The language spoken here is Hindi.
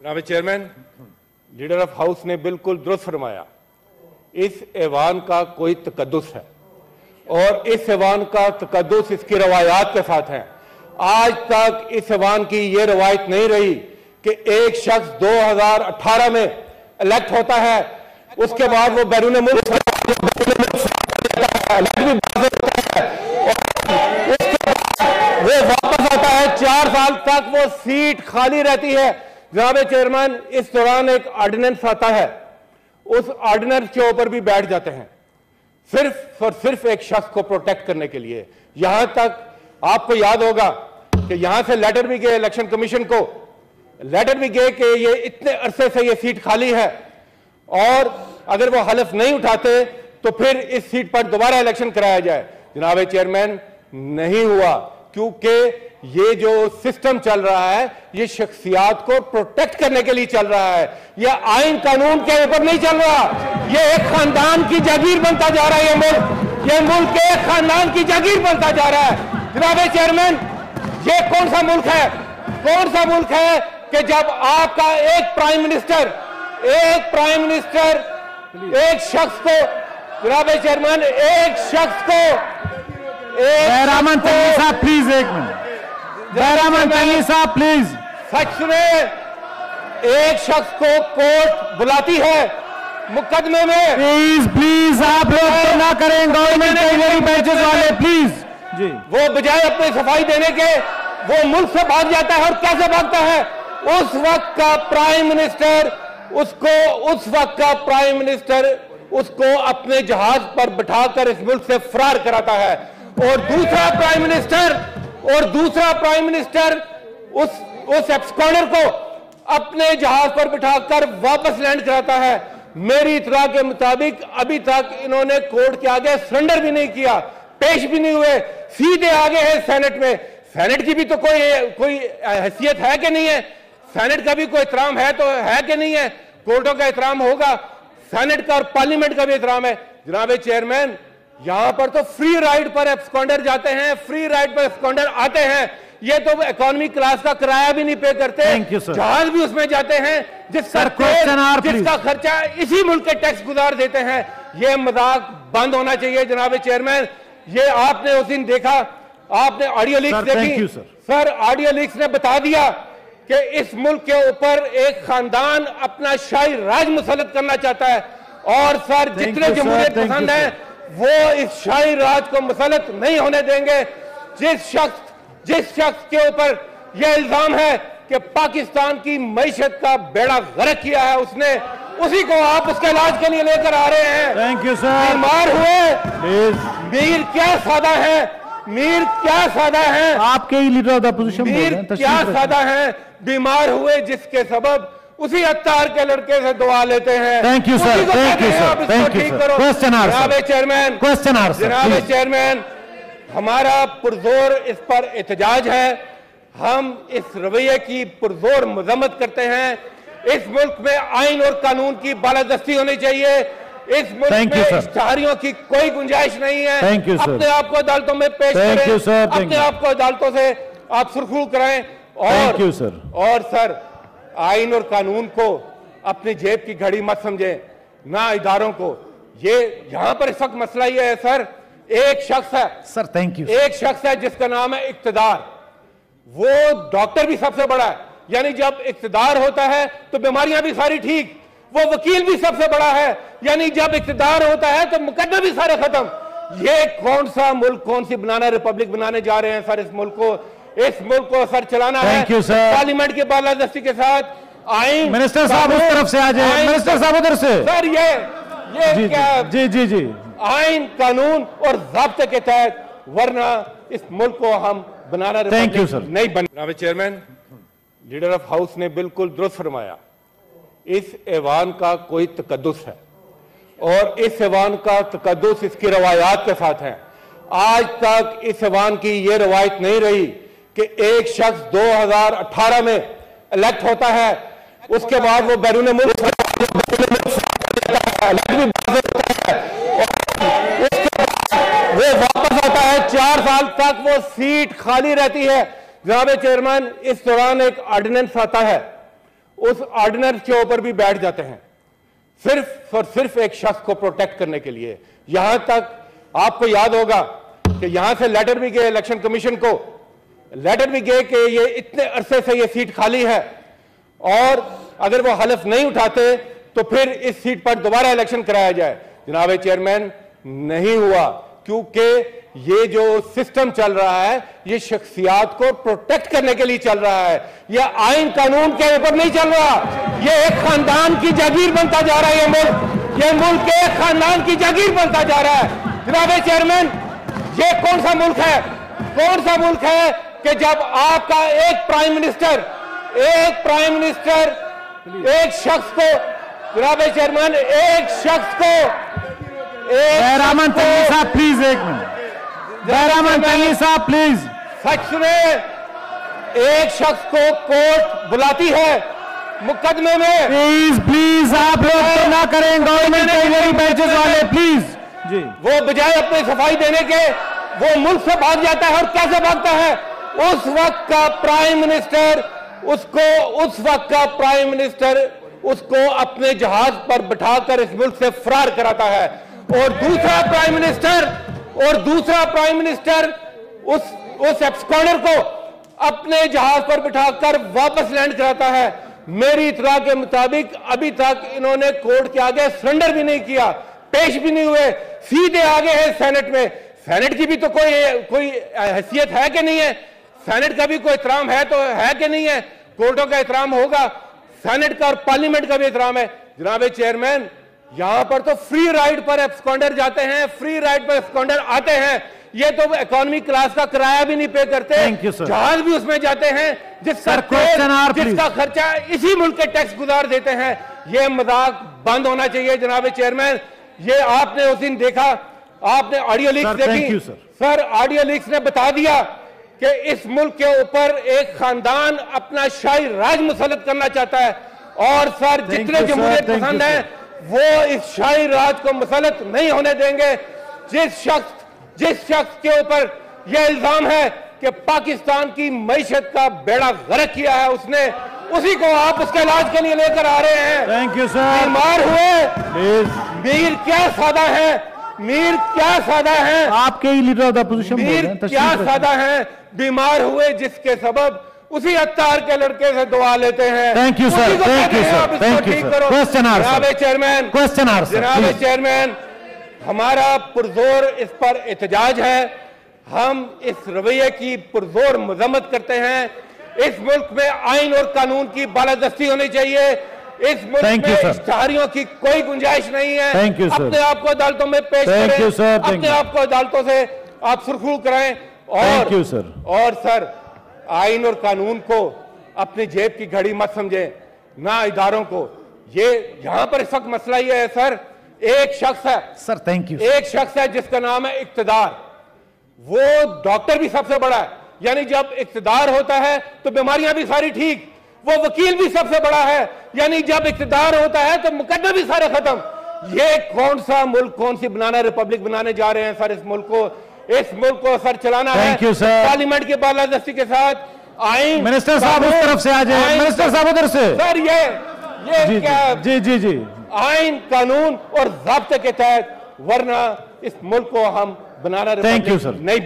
जनाब चेयरमैन, लीडर ऑफ हाउस ने बिल्कुल दुरुस्त फरमाया। इस ऐवान का कोई तकद्दुस है और इस ऐवान का तकद्दुस इसकी रवायात के साथ है। आज तक इस ऐवान की ये रवायत नहीं रही कि एक शख्स 2018 में इलेक्ट होता है, उसके बाद वो बैरून मुल्क वो वापस आता है, 4 साल तक वो सीट खाली रहती है। जनाब चेयरमैन, इस दौरान एक ऑर्डिनेंस आता है, उस ऑर्डिनेंस के ऊपर भी बैठ जाते हैं सिर्फ और सिर्फ एक शख्स को प्रोटेक्ट करने के लिए। यहां तक आपको याद होगा कि यहां से लेटर भी गए इलेक्शन कमीशन को, लेटर भी गए कि ये इतने अरसे से ये सीट खाली है और अगर वो हलफ नहीं उठाते तो फिर इस सीट पर दोबारा इलेक्शन कराया जाए। जनाब चेयरमैन, नहीं हुआ, क्योंकि ये जो सिस्टम चल रहा है ये शख्सियात को प्रोटेक्ट करने के लिए चल रहा है, ये आइन कानून के ऊपर नहीं चल रहा। ये एक खानदान की जागीर बनता जा रहा है, ये मुल्क एक खानदान की जागीर बनता जा रहा है। जनाब चेयरमैन, ये कौन सा मुल्क है, कौन सा मुल्क है कि जब आपका एक प्राइम मिनिस्टर एक शख्स को, जनाब चेयरमैन, एक शख्स को बहरामन तंगी साहब प्लीज, एक मिनट, बहरामन तंगी साहब प्लीज। सच में एक शख्स को कोर्ट बुलाती है मुकदमे में, प्लीज आप लोग तो ना करें, गवर्नमेंट बेंचेस वाले प्लीज जी। वो बजाय अपनी सफाई देने के वो मुल्क से भाग जाता है। और कैसे भागता है? उस वक्त का प्राइम मिनिस्टर उसको अपने जहाज पर बिठाकर इस मुल्क से फरार कराता है और दूसरा प्राइम मिनिस्टर उस एब्सकॉन्डर को अपने जहाज पर बिठाकर वापस लैंड कराता है। मेरी इत्तला के मुताबिक अभी तक इन्होंने कोर्ट के आगे सरेंडर भी नहीं किया, पेश भी नहीं हुए, सीधे आगे है सेनेट में। सेनेट की भी तो कोई हैसियत है कि नहीं है? सेनेट का भी कोई एहतराम है तो है कि नहीं है? कोर्टों का एहतराम होगा, सेनेट का और पार्लियामेंट का भी एहतराम है। जनाब चेयरमैन, यहां पर तो फ्री राइड पर एब्सकॉन्डर जाते हैं, फ्री राइड पर एब्सकॉन्डर आते हैं। ये तो इकोनॉमी क्लास का किराया भी नहीं पे करते, जहाज भी उसमें जाते हैं जिसका खर्चा इसी मुल्क के टैक्स गुजार देते हैं। ये मजाक बंद होना चाहिए जनाब चेयरमैन। ये आपने उस दिन देखा, आपने ऑडियो लीक्स देखी सर, ऑडियो लीक्स ने बता दिया कि इस मुल्क के ऊपर एक खानदान अपना शाही राज मुसल्लत करना चाहता है और सर जितने जमहूरियत पसंद है वो इस शाही राज को मुसल्लत नहीं होने देंगे। जिस शख्स के ऊपर यह इल्जाम है कि पाकिस्तान की मईशत का बेड़ा गर्क किया है, उसने उसी को आप उसके इलाज के लिए लेकर आ रहे हैं। Thank you sir. बीमार हुए मीर क्या सादा है, आपके ही लीडर ऑफ द अपोजिशन मीर क्या सादा है, बीमार हुए जिसके सबब उसी अत्तार के लड़के से दुआ लेते हैं। Thank you sir, thank you sir, thank you sir. Question answer जनाब चेयरमैन, हमारा पुरजोर इस पर एहतजाज है। हम इस रवैये की पुरजोर मजम्मत करते हैं। इस मुल्क में आइन और कानून की बालादस्ती होनी चाहिए। इस मुल्क में इश्तिहारियों की कोई गुंजाइश नहीं है। अपने आप को अदालतों में पेश करें, अपने आप को अदालतों से आप सुरखरू कराएं और सर आइन और कानून को अपनी जेब की घड़ी मत समझें, ना इदारों को। ये यहां पर इस वक्त मसला ये है सर, एक शख्स है सर, थैंक यू, एक शख्स है जिसका नाम है इक्तदार। वो डॉक्टर भी सबसे बड़ा है, यानी जब इक्तदार होता है तो बीमारियां भी सारी ठीक। वो वकील भी सबसे बड़ा है, यानी जब इक्तदार होता है तो मुकदमे भी सारे खत्म। ये कौन सा मुल्क, कौन सी बनाना रिपब्लिक बनाने जा रहे हैं सर? इस मुल्क को सर चलाना है पार्लियामेंट की बालादस्ती के साथ। आइन मिनिस्टर साहब उस तरफ से आ जाए, मिनिस्टर साहब उधर से। सर ये क्या जी आइन कानून और ज़ाब्ते के तहत, वरना इस मुल्क को हम बनाना रिपब्लिक नहीं बन। जनाब चेयरमैन, लीडर ऑफ हाउस ने बिल्कुल दुरुस्त फरमाया। इस ऐवान का कोई तकद्दुस है और इस ऐवान का तकद्दुस इसकी रवायात के साथ है। आज तक इस ऐवान की यह रवायत नहीं रही कि एक शख्स 2018 में इलेक्ट होता है, उसके बाद वो बैरून मुल्क वो वापस आता है, 4 साल तक वो सीट खाली रहती है। जनाब चेयरमैन, इस दौरान एक ऑर्डिनेंस आता है, उस ऑर्डिनर के ऊपर भी बैठ जाते हैं सिर्फ और सिर्फ एक शख्स को प्रोटेक्ट करने के लिए। यहां तक आपको याद होगा कि यहां से लेटर भी गए इलेक्शन कमीशन को, लेटर भी गए कि ये इतने अरसे से ये सीट खाली है और अगर वो हलफ नहीं उठाते तो फिर इस सीट पर दोबारा इलेक्शन कराया जाए। जनाब चेयरमैन, नहीं हुआ, क्योंकि ये जो सिस्टम चल रहा है ये शख्सियात को प्रोटेक्ट करने के लिए चल रहा है, ये आइन कानून के ऊपर नहीं चल रहा। ये एक खानदान की जागीर बनता जा रहा है, ये मुल्क एक खानदान की जागीर बनता जा रहा है। जनाब चेयरमैन, ये कौन सा मुल्क है, कौन सा मुल्क है कि जब आपका एक प्राइम मिनिस्टर एक शख्स को, जनाब चेयरमैन, एक शख्स को, बहरामन तंगी साहब प्लीज, एक मिनट, बहरामन तंगी साहब प्लीज, सच सुने, एक शख्स को कोर्ट बुलाती है मुकदमे में। प्लीज आप लोग तो ना करें, गवर्नमेंट के बेंचेस वाले प्लीज जी। वो बजाय अपनी सफाई देने के वो मुल्क से भाग जाता है। और कैसे भागता है? उस वक्त का प्राइम मिनिस्टर उसको अपने जहाज पर बिठाकर इस मुल्क से फरार कराता है। और दूसरा प्राइम मिनिस्टर उस एब्सकॉन्डर को अपने जहाज पर बिठाकर वापस लैंड कराता है। मेरी इत्तला के मुताबिक अभी तक इन्होंने कोर्ट के आगे सरेंडर भी नहीं किया, पेश भी नहीं हुए, सीधे आगे है सेनेट में। सेनेट की भी तो कोई हैसियत है कि नहीं है? सेनेट का भी कोई एहतराम है तो है कि नहीं है? कोर्टों का एहतराम होगा, सेनेट का और पार्लियामेंट का भी एहतराम है। जनाब चेयरमैन, यहां पर तो फ्री राइड पर एब्सकॉन्डर जाते हैं, फ्री राइड पर एब्सकॉन्डर आते हैं। ये तो इकोनॉमी क्लास का किराया भी नहीं पे करते, जहाज भी उसमें जाते हैं जिसका खर्चा इसी मुल्क के टैक्स गुजार देते हैं। ये मजाक बंद होना चाहिए जनाब चेयरमैन। ये आपने उस दिन देखा, आपने ऑडियो लीक्स देखी सर, ऑडियो लीक्स ने बता दिया कि इस मुल्क के ऊपर एक खानदान अपना शाही राज मुसल्लत करना चाहता है। और सर, जितने जमहूरियत पसंद हैं वो इस शाही राज को मुसल्लत नहीं होने देंगे। जिस शख्स के ऊपर यह इल्जाम है कि पाकिस्तान की मईशत का बेड़ा गर्क किया है, उसी को आप उसके इलाज के लिए लेकर आ रहे हैं। Thank you sir. बीमार हुए मीर क्या सादा है, आपके ही लीडर ऑफ द अपोजिशन मीर क्या सादा है, बीमार हुए जिसके सबब उसी अत्तार के लड़के से दुआ लेते हैं। Thank you sir, thank you sir, thank you sir. जनाब चेयरमैन, हमारा पुरजोर इस पर एहतजाज है। हम इस रवैये की पुरजोर मजम्मत करते हैं। इस मुल्क में आइन और कानून की बालादस्ती होनी चाहिए। इस मुल्क में इश्तिहारियों की कोई गुंजाइश नहीं है। अपने आप को अदालतों में पेश करें, अपने आप को अदालतों से आप सुरखरू कराएं। और सर, आइन और कानून को अपनी जेब की घड़ी मत समझें, ना इदारों को। ये यहां पर इस वक्त मसला ये है सर, एक शख्स है सर, थैंक यू, एक शख्स है जिसका नाम है इक्तदार। वो डॉक्टर भी सबसे बड़ा है, यानी जब इक्तदार होता है तो बीमारियां भी सारी ठीक। वो वकील भी सबसे बड़ा है, यानी जब इक्तदार होता है तो मुकदमे भी सारे खत्म। ये कौन सा मुल्क, कौन सी बनाना रिपब्लिक बनाने जा रहे हैं सर? इस मुल्क को सर चलाना है पार्लियामेंट की बालादस्ती के साथ। आइन, मिनिस्टर साहब उस तरफ से आ जाए, मिनिस्टर साहब उधर से। सर ये क्या जी आइन कानून और ज़ाब्ते के तहत, वरना इस मुल्क को हम बनाना रिपब्लिक नहीं बना